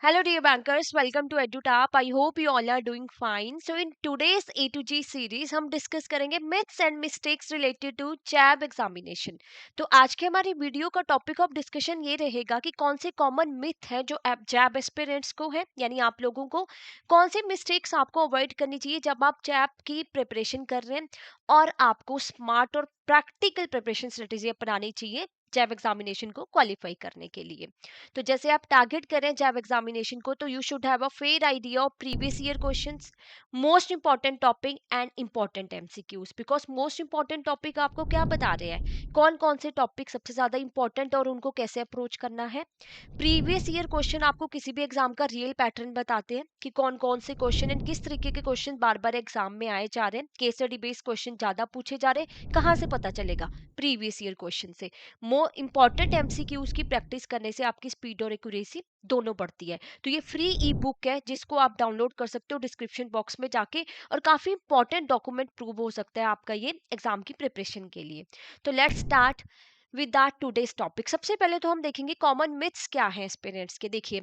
Hello, dear bankers. Welcome to EduTap. I hope you all are doing fine. So, in today's A to G series, हम discuss करेंगे myths and mistakes related to JAIIB examination. तो आज के हमारी video का topic of discussion ये रहेगा कि कौन से कॉमन मिथ है जो जैब एस्पिरेंट्स को है, यानी आप लोगों को कौन सी मिस्टेक्स आपको अवॉइड करनी चाहिए जब आप जैब की प्रिपरेशन कर रहे हैं, और आपको स्मार्ट और प्रैक्टिकल प्रिपरेशन स्ट्रेटेजी अपनानी चाहिए जैब एग्जामिनेशन को क्वालिफाई करने के लिए. तो जैसे आप टारगेट करें जैब एग्जामिनेशन को, तो you should have a fair idea of previous year questions, most important topic and important MCQs. Because most important topic आपको क्या बता रहे हैं, कौन कौन से टॉपिक सबसे ज्यादा इंपॉर्टेंट और उनको कैसे अप्रोच करना है. प्रीवियस ईयर क्वेश्चन आपको किसी भी एग्जाम का रियल पैटर्न बताते हैं कि कौन कौन से क्वेश्चन एंड किस तरीके के क्वेश्चन बार बार एग्जाम में आए जा रहे हैं. केस स्टडी बेस्ड क्वेश्चन ज्यादा पूछे जा रहे हैं, कहाँ से पता चलेगा? प्रीवियस ईयर क्वेश्चन से. मोर इंपॉर्टेंट एमसीक्यूज की प्रैक्टिस करने से आपकी स्पीड और एक्यूरेसी दोनों बढ़ती है. तो ये फ्री ई बुक है जिसको आप डाउनलोड कर सकते हो डिस्क्रिप्शन बॉक्स में जाके, और काफी इंपॉर्टेंट डॉक्यूमेंट प्रूव हो सकता है आपका ये एग्जाम की प्रिपरेशन के लिए. तो let's start with that today's topic. सबसे पहले तो हम देखेंगे कॉमन मिथ्स क्या हैं एस्पिरेंट्स के. देखिए,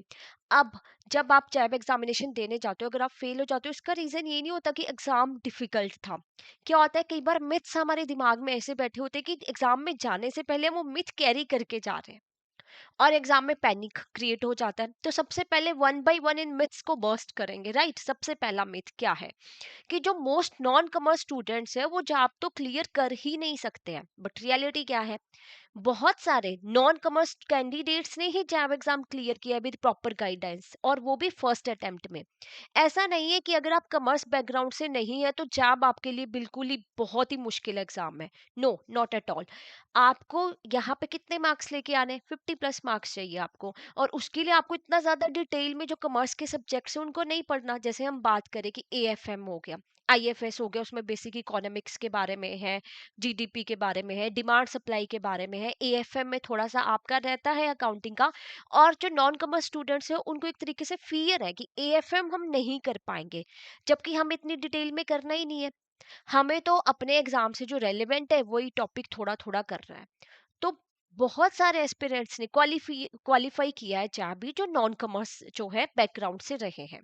अब जब आप जैब एग्जामिनेशन देने जाते हो, अगर आप फेल हो जाते हो, इसका रीजन ये नहीं होता कि एग्जाम डिफिकल्ट था. क्या होता है, कई बार मिथ्स हमारे दिमाग में ऐसे बैठे होते हैं कि एग्जाम में जाने से पहले हम वो मिथ कैरी करके जा रहे हैं और एग्जाम में पैनिक क्रिएट हो जाता है. तो सबसे पहले one by one in myths को बर्स्ट करेंगे, राइट. सबसे पहला मिथ क्या है कि जो मोस्ट नॉन कमर्स स्टूडेंट्स है वो जॉब तो क्लियर कर ही नहीं सकते हैं. बट रियलिटी क्या है, बहुत सारे नॉन कमर्स कैंडिडेट्स ने ही जैब एग्जाम क्लियर किया विद प्रॉपर गाइडेंस, और वो भी फर्स्ट अटेम्प्ट में. ऐसा नहीं है कि अगर आप कमर्स बैकग्राउंड से नहीं है तो जैब आपके लिए बिल्कुल ही बहुत ही मुश्किल एग्जाम है. No, not at all. आपको यहाँ पे कितने मार्क्स लेके आने, 50+ मार्क्स चाहिए आपको, और उसके लिए आपको इतना ज्यादा डिटेल में जो कमर्स के सब्जेक्ट्स हैं उनको नहीं पढ़ना. जैसे हम बात करें कि एएफएम हो गया, आईएफएस हो गया, उसमें बेसिक इकोनॉमिक्स के बारे में है, जीडीपी के बारे में है, डिमांड सप्लाई के बारे में है. एएफएम में थोड़ा सा आपका रहता है अकाउंटिंग का. और जो नॉन कमर्स स्टूडेंट्स हैं उनको एक तरीके से फियर है कि एएफएम हम नहीं कर पाएंगे, जबकि हम इतनी डिटेल में करना ही नहीं है. हमें तो अपने एग्जाम से जो रेलेवेंट है वही टॉपिक थोड़ा थोड़ा कर रहा है. तो बहुत सारे एस्पिरेंट्स ने क्वालिफाई किया है जहाँ भी, जो नॉन कमर्स जो है बैकग्राउंड से रहे हैं.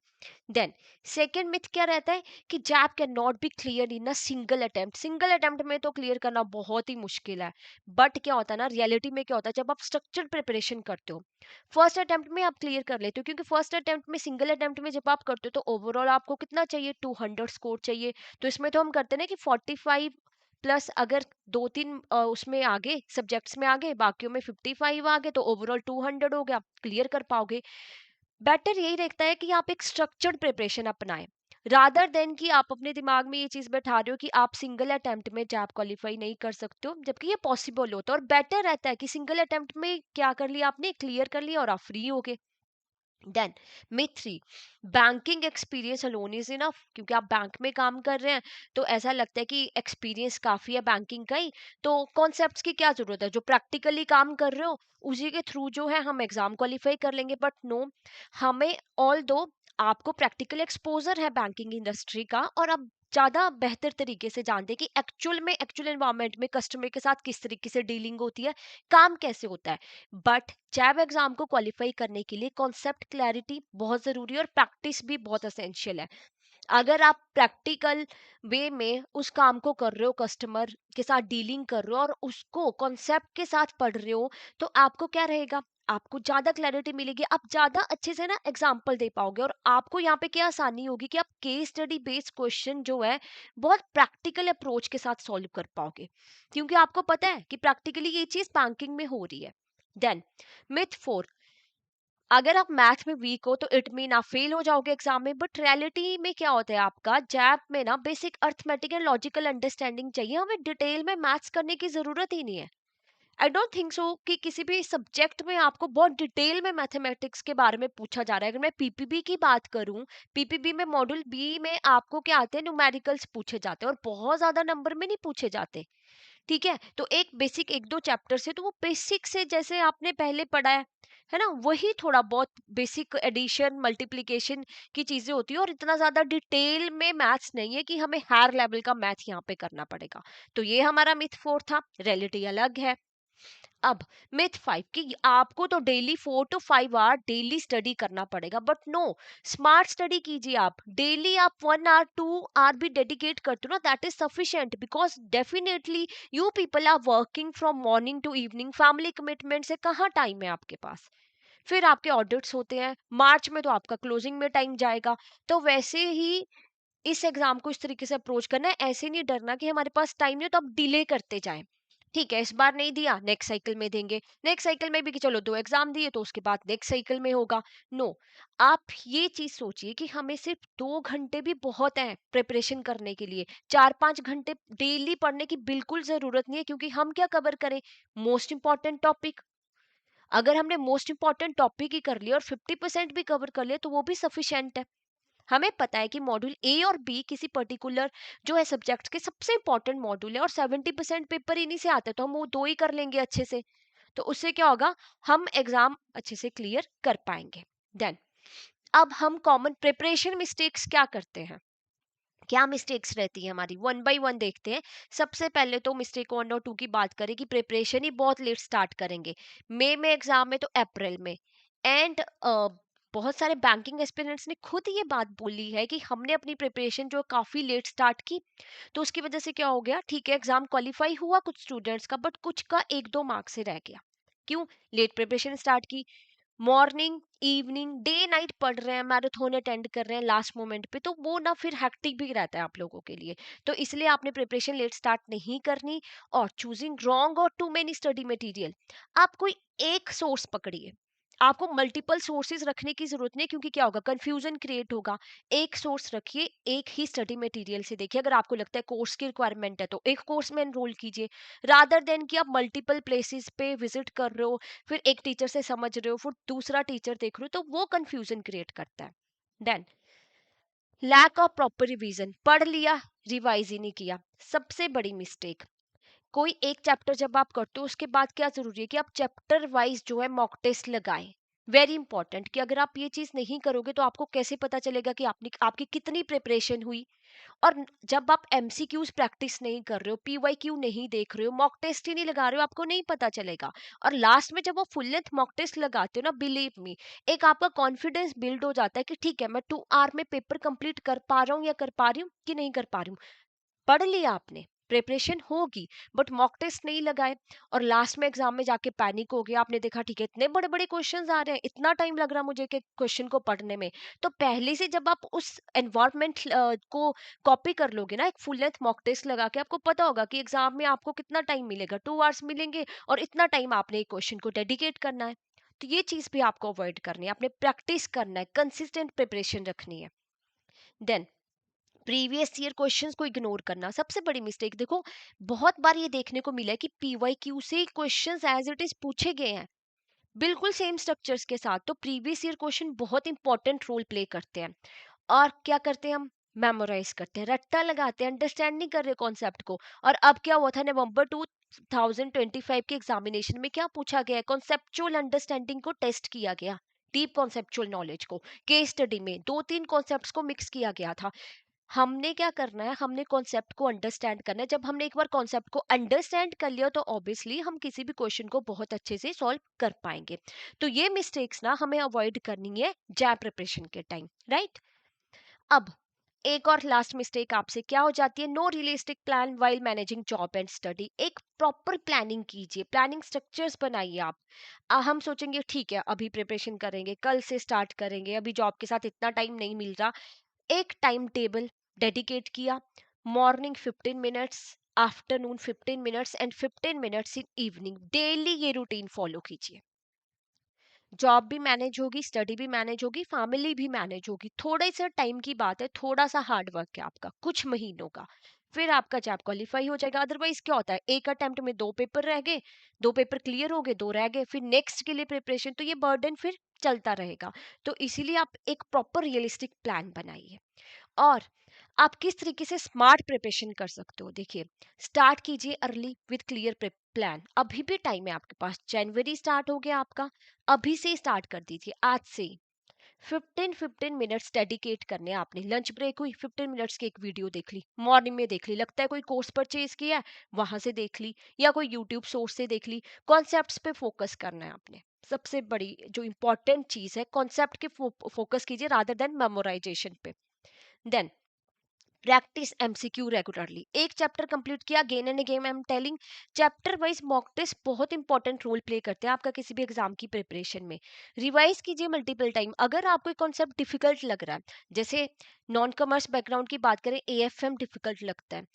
देन सेकेंड मिथ क्या रहता है कि JAIIB can not be clear in a single attempt. Single attempt में तो क्लियर करना बहुत ही मुश्किल है. बट क्या होता है ना, रियलिटी में क्या होता है, जब आप स्ट्रक्चर्ड प्रिपरेशन करते हो, फर्स्ट अटेम्प्ट में आप क्लियर कर लेते हो, क्योंकि फर्स्ट अटेम्प्ट में, सिंगल अटेम्प्ट में जब आप करते हो तो ओवरऑल आपको कितना चाहिए, 200 स्कोर चाहिए. तो इसमें तो हम करते हैं ना कि 45 प्लस, अगर दो तीन उसमें आगे सब्जेक्ट्स में आगे, बाकियों में 55 आ गए, तो ओवरऑल 200 हो गया, क्लियर कर पाओगे. बेटर यही रहता है कि आप एक स्ट्रक्चर्ड प्रिपरेशन अपनाएं, रादर देन कि आप अपने दिमाग में ये चीज बैठा रहे हो कि आप सिंगल अटेम्प्ट में जैब क्वालिफाई नहीं कर सकते हो, जबकि ये पॉसिबल होता है. और बेटर रहता है कि सिंगल अटेम्प्ट में क्या कर लिया आपने, क्लियर कर लिया और आप फ्री हो गए. Then myth 3, banking experience alone is enough. क्योंकि आप बैंक में काम कर रहे हैं तो ऐसा लगता है कि एक्सपीरियंस काफी है बैंकिंग का ही, तो कॉन्सेप्ट्स की क्या जरूरत है, जो प्रैक्टिकली काम कर रहे हो उसी के थ्रू जो है हम एग्जाम क्वालिफाई कर लेंगे. बट नो, हमें ऑल दो आपको प्रैक्टिकल एक्सपोजर है बैंकिंग इंडस्ट्री का, और आप ज्यादा बेहतर तरीके से जानते हैं कि एक्चुअल एनवायरनमेंट में कस्टमर के साथ किस तरीके से डीलिंग होती है, काम कैसे होता है. बट जैब एग्जाम को क्वालिफाई करने के लिए कॉन्सेप्ट क्लैरिटी बहुत जरूरी है, और प्रैक्टिस भी बहुत असेंशियल है. अगर आप प्रैक्टिकल वे में उस काम को कर रहे हो, कस्टमर के साथ डीलिंग कर रहे हो और उसको कॉन्सेप्ट के साथ पढ़ रहे हो, तो आपको क्या रहेगा, आपको ज्यादा क्लैरिटी मिलेगी, आप ज्यादा अच्छे से ना एग्जाम्पल दे पाओगे, और आपको यहाँ पे क्या आसानी होगी कि आप केस स्टडी बेस्ड क्वेश्चन जो है बहुत प्रैक्टिकल अप्रोच के साथ सॉल्व कर पाओगे, क्योंकि आपको पता है कि प्रैक्टिकली ये चीज बैंकिंग में हो रही है. देन मिथ 4, अगर आप मैथ में वीक हो तो इट मीन आप फेल हो जाओगे एग्जाम में. बट रियलिटी में क्या होता है, आपका जैब में ना basic arithmetic and logical understanding चाहिए, हमें डिटेल में मैथ्स करने की जरूरत ही नहीं है. आई डोंट थिंक सो कि किसी भी सब्जेक्ट में आपको बहुत डिटेल में मैथमेटिक्स के बारे में पूछा जा रहा है. अगर मैं पीपीबी की बात करूं, पीपीबी में मॉड्यूल बी में आपको क्या आते हैं, न्यूमेरिकल्स पूछे जाते हैं, और बहुत ज्यादा नंबर में नहीं पूछे जाते. ठीक है, तो एक बेसिक एक दो चैप्टर से, तो वो बेसिक से जैसे आपने पहले पढ़ा है ना, वही थोड़ा बहुत बेसिक एडिशन मल्टीप्लिकेशन की चीजें होती है, और इतना ज्यादा डिटेल में मैथ्स नहीं है कि हमें हायर लेवल का मैथ यहाँ पे करना पड़ेगा. तो ये हमारा मिथ 4 था. रियलिटी अलग है. अब मिथ 5 कि आपको तो daily 4 to 5 hour daily study करना पड़ेगा, बट नो, स्मार्ट स्टडी कीजिए। आप डेली आप 1 आवर 2 आवर भी डेडिकेट करते हो ना, that is sufficient, because definitely you people are working from morning to evening, family commitment से कहाँ टाइम है आपके पास। फिर आपके ऑडिट्स होते हैं मार्च में, तो आपका क्लोजिंग में टाइम जाएगा। तो वैसे ही इस एग्जाम को इस तरीके से अप्रोच करना है, ऐसे नहीं डरना कि हमारे पास टाइम नहीं है तो आप डिले करते जाएं। ठीक है, इस बार नहीं दिया, नेक्स्ट साइकिल में देंगे, नेक्स्ट साइकिल में भी कि चलो 2 एग्जाम दिए तो उसके बाद नेक्स्ट साइकिल में होगा। नो, आप ये चीज सोचिए कि हमें सिर्फ 2 घंटे भी बहुत है प्रिपरेशन करने के लिए। 4-5 घंटे डेली पढ़ने की बिल्कुल जरूरत नहीं है, क्योंकि हम क्या कवर करें, मोस्ट इंपॉर्टेंट टॉपिक। अगर हमने मोस्ट इंपॉर्टेंट टॉपिक ही कर लिया और 50% भी कवर कर लिया तो वो भी सफिशिएंट है। हमें पता है कि मॉड्यूल ए और बी किसी पर्टिकुलर जो है सब्जेक्ट के सबसे इंपॉर्टेंट मॉड्यूल है, और 70% पेपर इन्हीं से आता है, तो हम वो 2 ही कर लेंगे अच्छे से। तो उससे क्या होगा, हम एग्जाम अच्छे से क्लियर कर पाएंगे। देन अब हम कॉमन प्रिपरेशन मिस्टेक्स क्या करते हैं, क्या मिस्टेक्स रहती है हमारी, वन बाय वन देखते हैं। सबसे पहले तो मिस्टेक 1 और 2 की बात करें कि प्रिपरेशन ही बहुत लेट स्टार्ट करेंगे। मई में एग्जाम है तो अप्रैल में। एंड बहुत सारे बैंकिंग एस्पिरेंट्स ने खुद ये बात बोली है कि हमने अपनी प्रिपरेशन जो काफी लेट स्टार्ट की, तो उसकी वजह से क्या हो गया, ठीक है एग्जाम क्वालिफाई हुआ कुछ स्टूडेंट्स का, बट कुछ का 1-2 मार्क्स से रह गया। क्यों, लेट प्रिपरेशन स्टार्ट की। मॉर्निंग इवनिंग डे नाइट पढ़ रहे हैं, मैराथन अटेंड कर रहे हैं लास्ट मोमेंट पे, तो वो ना फिर हेक्टिक भी रहता है आप लोगों के लिए। तो इसलिए आपने प्रिपरेशन लेट स्टार्ट नहीं करनी। और चूजिंग रॉन्ग और टू मेनी स्टडी मटेरियल, आप कोई एक सोर्स पकड़िए। आपको मल्टीपल सोर्सेज रखने की जरूरत नहीं, क्योंकि क्या होगा, कंफ्यूजन क्रिएट होगा। एक सोर्स रखिए, एक ही स्टडी मटेरियल से देखिए। अगर आपको लगता है कोर्स की रिक्वायरमेंट है तो एक कोर्स में एनरोल कीजिए, रादर देन कि आप मल्टीपल प्लेसेस पे विजिट कर रहे हो, फिर एक टीचर से समझ रहे हो, फिर दूसरा टीचर देख रहे हो, तो वो कंफ्यूजन क्रिएट करता है। Then lack of proper revision, पढ़ लिया, रिवाइज ही नहीं किया, सबसे बड़ी मिस्टेक। कोई एक चैप्टर जब आप करते हो उसके बाद क्या जरूरी है कि आप चैप्टर वाइज जो है मॉक टेस्ट लगाएं। वेरी इंपॉर्टेंट, कि अगर आप ये चीज नहीं करोगे तो आपको कैसे पता चलेगा कि आपने आपकी कितनी प्रिपरेशन हुई। और जब आप एमसीक्यूज प्रैक्टिस नहीं कर रहे हो, पीवाईक्यू नहीं देख रहे हो, मॉक टेस्ट ही नहीं लगा रहे हो, आपको नहीं पता चलेगा। और लास्ट में जब वो फुल लेंथ मॉक टेस्ट लगाते हो ना, बिलीव मी, एक आपका कॉन्फिडेंस बिल्ड हो जाता है कि ठीक है मैं 2 आवर में पेपर कंप्लीट कर पा रहा हूँ या कर पा रही हूँ कि नहीं कर पा रही हूँ। पढ़ लिया आपने, प्रिपरेशन होगी, बट मॉक टेस्ट नहीं लगाए, और लास्ट में एग्जाम में जाके पैनिक हो गया। आपने देखा ठीक है इतने बड़े बड़े क्वेश्चंस आ रहे हैं, इतना टाइम लग रहा मुझे कि क्वेश्चन को पढ़ने में। तो पहले से जब आप उस एनवायरमेंट को कॉपी कर लोगे ना, एक फुल लेंथ मॉक टेस्ट लगा के, आपको पता होगा कि एग्जाम में आपको कितना टाइम मिलेगा, 2 आवर्स मिलेंगे, और इतना टाइम आपने एक क्वेश्चन को डेडिकेट करना है। तो ये चीज भी आपको अवॉइड करनी है, आपने प्रैक्टिस करना है, कंसिस्टेंट प्रिपरेशन रखनी है। देन प्रीवियस ईयर क्वेश्चंस को इग्नोर करना, सबसे बड़ी मिस्टेक। देखो बहुत बार ये देखने को मिला है कि पीवाईक्यू से क्वेश्चंस एज इट इज पूछे गए हैं, बिल्कुल सेम स्ट्रक्चर्स के साथ। तो प्रीवियस ईयर क्वेश्चन बहुत इंपॉर्टेंट रोल प्ले करते हैं। और क्या करते हैं हम, मेमोराइज करते हैं, रट्टा लगाते हैं, अंडरस्टैंड नहीं कर रहे कॉन्सेप्ट को। और अब क्या हुआ था, नवंबर 2025 के एग्जामिनेशन में क्या पूछा गया, कॉन्सेप्चुअल अंडरस्टैंडिंग को टेस्ट किया गया, डीप कॉन्सेप्चुअल नॉलेज को। केस स्टडी में 2-3 कॉन्सेप्ट्स को मिक्स किया गया था। हमने क्या करना है, हमने कॉन्सेप्ट को अंडरस्टैंड करना है। जब हमने एक बार कॉन्सेप्ट को अंडरस्टैंड कर लिया तो ऑब्वियसली हम किसी भी क्वेश्चन को बहुत अच्छे से सॉल्व कर पाएंगे। तो ये मिस्टेक्स ना हमें अवॉइड करनी है जैम प्रिपरेशन के टाइम, राइट। अब एक और लास्ट मिस्टेक आपसे क्या हो जाती है, no realistic plan while managing job and study. एक प्रॉपर प्लानिंग कीजिए, प्लानिंग स्ट्रक्चर्स बनाइए आप। हम सोचेंगे ठीक है अभी प्रिपरेशन करेंगे, कल से स्टार्ट करेंगे, अभी जॉब के साथ इतना टाइम नहीं मिल रहा। एक टाइम टेबल डेडिकेट किया, morning 15 minutes, afternoon 15 minutes and 15 minutes in evening, daily ये रूटीन फॉलो कीजिए। जॉब भी मैनेज होगी, स्टडी भी मैनेज होगी, फैमिली भी मैनेज होगी। थोड़ा सा टाइम की बात है, थोड़ा सा हार्ड वर्क है आपका कुछ महीनों का, फिर आपका जॉब क्वालिफाई हो जाएगा। अदरवाइज क्या होता है, एक अटेम्प्ट में 2 पेपर रह गए, 2 पेपर क्लियर हो गए, 2 रह गए, फिर नेक्स्ट के लिए प्रिपरेशन, तो ये बर्डन फिर चलता रहेगा। तो इसीलिए आप एक प्रॉपर रियलिस्टिक प्लान बनाइए। और आप किस तरीके से स्मार्ट प्रिपरेशन कर सकते हो, देखिए स्टार्ट कीजिए अर्ली विथ क्लियर प्लान। अभी भी टाइम है आपके पास, जनवरी स्टार्ट हो गया आपका, अभी से स्टार्ट कर दीजिए आज से ही। 15-15 मिनट्स डेडिकेट करने हैं आपने। लंच ब्रेक हुई, 15 मिनट्स की एक वीडियो देख ली, मॉर्निंग में देख ली, लगता है कोई कोर्स परचेज किया है, वहां से देख ली, या कोई यूट्यूब सोर्स से देख ली। कॉन्सेप्ट्स पे फोकस करना है आपने। सबसे बड़ी जो इंपॉर्टेंट चीज है, कॉन्सेप्ट के फोकस कीजिए रादर देन मेमोराइजेशन पे। Then practise MCQ regularly. एक चैप्टर कंप्लीट किया, again and again I am telling, chapter wise mock test बहुत इंपॉर्टेंट रोल प्ले करते हैं आपका किसी भी एग्जाम की प्रिपरेशन में। रिवाइज कीजिए मल्टीपल टाइम। अगर आपको एक कॉन्सेप्ट डिफिकल्ट लग रहा है, जैसे नॉन कॉमर्स बैकग्राउंड की बात करें, एएफएम डिफिकल्ट लगता है,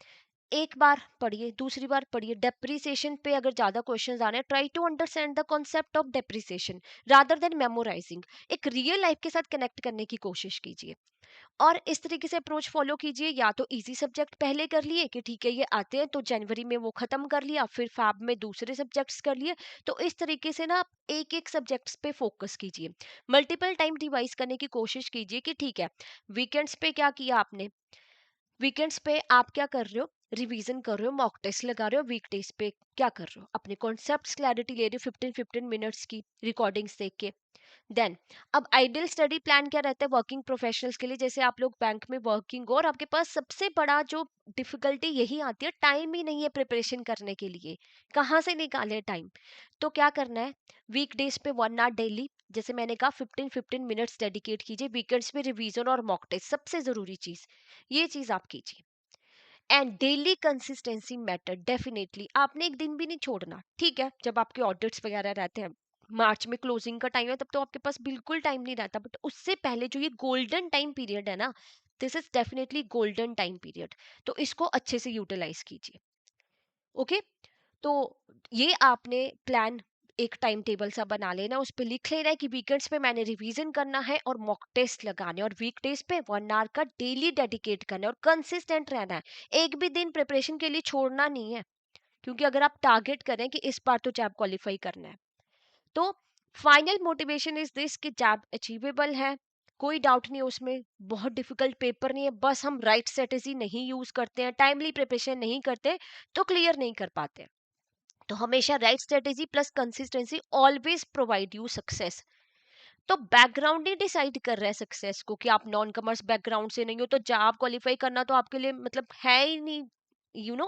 एक बार पढ़िए, दूसरी बार पढ़िए। डेप्रिसिएशन पे अगर ज्यादा क्वेश्चंस आ रहे हैं, try to understand the concept of depreciation rather than memorising. एक रियल लाइफ के साथ कनेक्ट करने की कोशिश कीजिए, और इस तरीके से अप्रोच फॉलो कीजिए। या तो इजी सब्जेक्ट पहले कर लिए कि ठीक है ये आते हैं, तो जनवरी में वो खत्म कर लिया, फिर फैब में दूसरे सब्जेक्ट्स कर लिए। तो इस तरीके से ना आप एक एक सब्जेक्ट्स पे फोकस कीजिए। मल्टीपल टाइम रिवाइज करने की कोशिश कीजिए कि ठीक है, वीकेंड्स पे क्या किया आपने, वीकेंड्स पे आप क्या कर रहे हो, रिवीजन कर रहे हो, मॉक टेस्ट लगा रहे हो। वीकडेज पे क्या कर रहे हो, अपने कॉन्सेप्ट्स क्लैरिटी ले रहे हो 15-15 मिनट्स की रिकॉर्डिंग्स देख के। देन अब आइडियल स्टडी प्लान क्या रहता है वर्किंग प्रोफेशनल्स के लिए, जैसे आप लोग बैंक में वर्किंग हो और आपके पास सबसे बड़ा जो डिफिकल्टी यही आती है, टाइम ही नहीं है प्रिपरेशन करने के लिए, कहाँ से निकाले टाइम। तो क्या करना है, वीकडेज पे 1 आवर डेली, जैसे मैंने कहा 15-15 मिनट्स डेडिकेट कीजिए। वीकेंड्स पे रिवीजन और मॉक टेस्ट सबसे जरूरी चीज, ये चीज आप कीजिए। And daily consistency matter definitely. आपने एक दिन भी नहीं छोड़ना, ठीक है, जब आपके ऑडिट्स वगैरह रहते हैं, मार्च में क्लोजिंग का टाइम है, तब तो आपके पास बिल्कुल टाइम नहीं रहता, बट उससे पहले जो ये गोल्डन टाइम पीरियड है ना, this is definitely golden time period. तो इसको अच्छे से यूटिलाइज कीजिए। ओके, तो ये आपने प्लान एक टाइम टेबल सा बना लेना, उस पर लिख लेना है कि वीकेंड्स पे मैंने रिवीजन करना है और मॉक टेस्ट लगाने, और वीकडेज पे 1 आवर का डेली डेडिकेट करना है, और कंसिस्टेंट रहना है। एक भी दिन प्रिपरेशन के लिए छोड़ना नहीं है, क्योंकि अगर आप टारगेट करें कि इस बार तो जैब क्वालिफाई करना है, तो फाइनल मोटिवेशन इज दिस कि जैब अचीवेबल है, कोई डाउट नहीं है उसमें, बहुत डिफिकल्ट पेपर नहीं है। बस हम राइट स्ट्रेटेजी नहीं यूज करते हैं, टाइमली प्रिपरेशन नहीं करते, तो क्लियर नहीं कर पाते। तो हमेशा right strategy plus consistency always provide you success. तो बैकग्राउंड ही डिसाइड कर रहा है सक्सेस को, कि आप नॉन कॉमर्स बैकग्राउंड से नहीं हो तो जॉब क्वालिफाई करना तो आपके लिए मतलब है ही नहीं,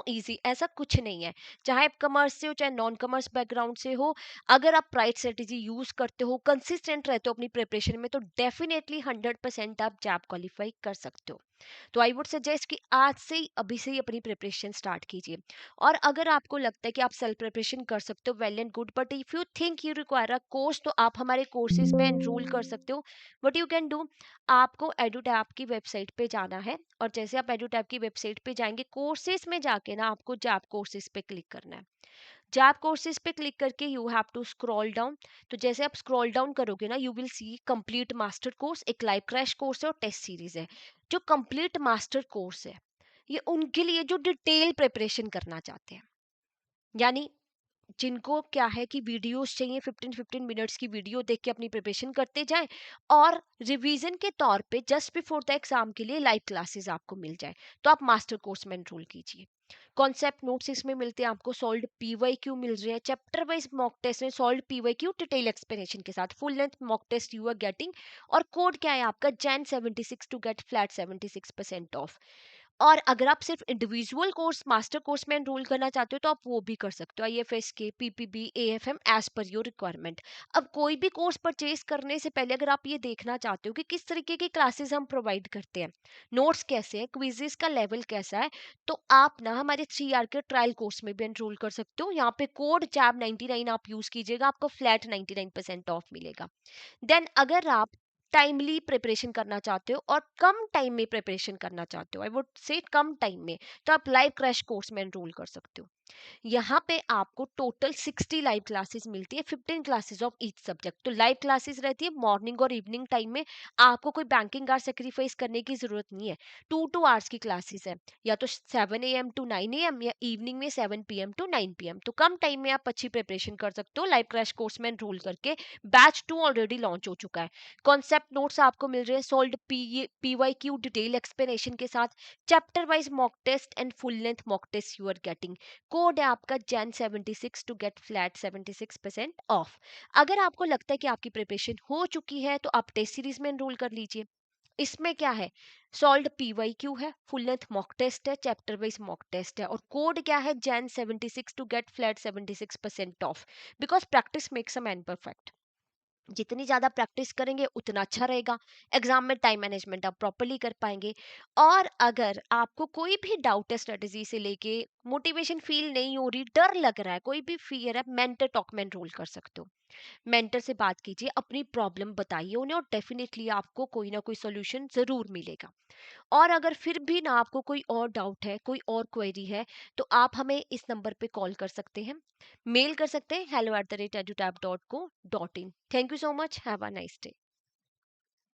इजी, ऐसा कुछ नहीं है। चाहे आप कॉमर्स से हो चाहे नॉन कॉमर्स बैकग्राउंड से हो, अगर आप राइट स्ट्रेटेजी यूज करते हो, कंसिस्टेंट रहते हो अपनी प्रिपरेशन में, तो डेफिनेटली 100% आप जॉब क्वालिफाई कर सकते हो। तो आई वुड सजेस्ट कि आज से ही, अभी से ही अपनी प्रिपरेशन स्टार्ट कीजिए। और अगर आपको लगता है कि आप सेल्फ प्रिपरेशन कर सकते हो, well and good, but if you think you require a course, तो आप हमारे कोर्सेज में एनरोल कर सकते हो। वट यू कैन डू, आपको एडुटैप की वेबसाइट पे जाना है, और जैसे आप एडुटैप की वेबसाइट पे जाएंगे, कोर्सेज में जाके ना आपको जॉब कोर्सेज पे क्लिक करना है। जॉब कोर्सेज पे क्लिक करके you have to scroll down. तो जैसे आप स्क्रॉल डाउन करोगे ना, you will see complete master course, एक लाइव क्रैश कोर्स है और टेस्ट सीरीज है। जो कंप्लीट मास्टर कोर्स है, ये उनके लिए जो डिटेल प्रिपरेशन करना चाहते हैं, यानी जिनको क्या है कि वीडियोस चाहिए, 15-15 मिनट्स की वीडियो देख के अपनी प्रिपरेशन करते जाएं, और रिवीजन के तौर पे जस्ट बिफोर द एग्जाम के लिए लाइव क्लासेस आपको मिल जाए, तो आप मास्टर कोर्स में एनरोल कीजिए। कॉन्सेप्ट नोट्स इसमें मिलते हैं आपको, सॉल्व पीवाईक्यू मिल रहे हैं, चैप्टर वाइज मॉक टेस्ट में सॉल्व पीवाईक्यू डिटेल एक्सप्लेनेशन के साथ, full length mock test you are getting. और कोड क्या है आपका, Jain 76 to get flat 76% off. और अगर आप सिर्फ इंडिविजुअल कोर्स मास्टर कोर्स में एनरोल करना चाहते हो, तो आप वो भी कर सकते हो, आईएफएस के, PPB, AFM, as per your requirement. अब कोई भी कोर्स परचेज करने से पहले अगर आप ये देखना चाहते हो कि किस तरीके की क्लासेस हम प्रोवाइड करते हैं, नोट्स कैसे हैं, क्विजेस का लेवल कैसा है, तो आप ना हमारे 3 आर के ट्रायल कोर्स में भी एनरोल कर सकते हो। यहाँ पे कोड जैब 99 आप यूज कीजिएगा, आपको फ्लैट 99% ऑफ मिलेगा। देन अगर आप टाइमली प्रिपरेशन करना चाहते हो और कम टाइम में प्रिपरेशन करना चाहते हो, I would say come time में, तो आप लाइव क्रैश कोर्स में एनरोल कर सकते हो। यहाँ पे आपको टोटल 60 लाइव क्लासेस मिलती है, 15 क्लासेस ऑफ ईच सब्जेक्ट। तो लाइव क्लासेस रहती है मॉर्निंग और इवनिंग टाइम में, आपको कोई बैंकिंग आवर सेक्रीफाइस करने की जरूरत नहीं है। 2 2 आवर्स की क्लासेस है, या तो 7 AM to 9 AM, या इवनिंग में 7 PM to 9 PM। तो कम टाइम में आप अच्छी प्रिपरेशन कर सकते हो लाइव क्रैश कोर्स में एनरोल करके। बैच 2 ऑलरेडी लॉन्च हो चुका है। कॉन्सेप्ट नोट्स आपको मिल रहे हैं सोल्ड पीवाईक्यू डिटेल एक्सप्लेनेशन के साथ, chapter wise mock test and full length mock test you are getting. Code है आपका Jain 76 to get flat 76% off. अगर आपको लगता है कि आपकी प्रिपरेशन हो चुकी है तो आप टेस्ट सीरीज में एनरोल कर लीजिए। इसमें क्या है, सॉल्व पीवाईक्यू है, फुल लेंथ मॉक टेस्ट है, चैप्टर वाइज मॉक टेस्ट है, और कोड क्या है, Jain 76 to get flat 76% off. Because practice makes a man perfect. जितनी ज्यादा प्रैक्टिस करेंगे उतना अच्छा रहेगा, एग्जाम में टाइम मैनेजमेंट आप प्रॉपरली कर पाएंगे। और अगर आपको कोई भी डाउट है स्ट्रेटेजी से लेके, मोटिवेशन फील नहीं हो रही, डर लग रहा है, कोई भी फियर है, मेंटर टॉक में एनरोल कर सकते हो। मेंटर से बात कीजिए, अपनी प्रॉब्लम बताइए उन्हें, और डेफिनेटली आपको कोई ना कोई सोल्यूशन जरूर मिलेगा। और अगर फिर भी ना आपको कोई और डाउट है, कोई और क्वेरी है, तो आप हमें इस नंबर पे कॉल कर सकते हैं, मेल कर सकते हैं hello@edutap.co.in। Thank you so much, have a nice day.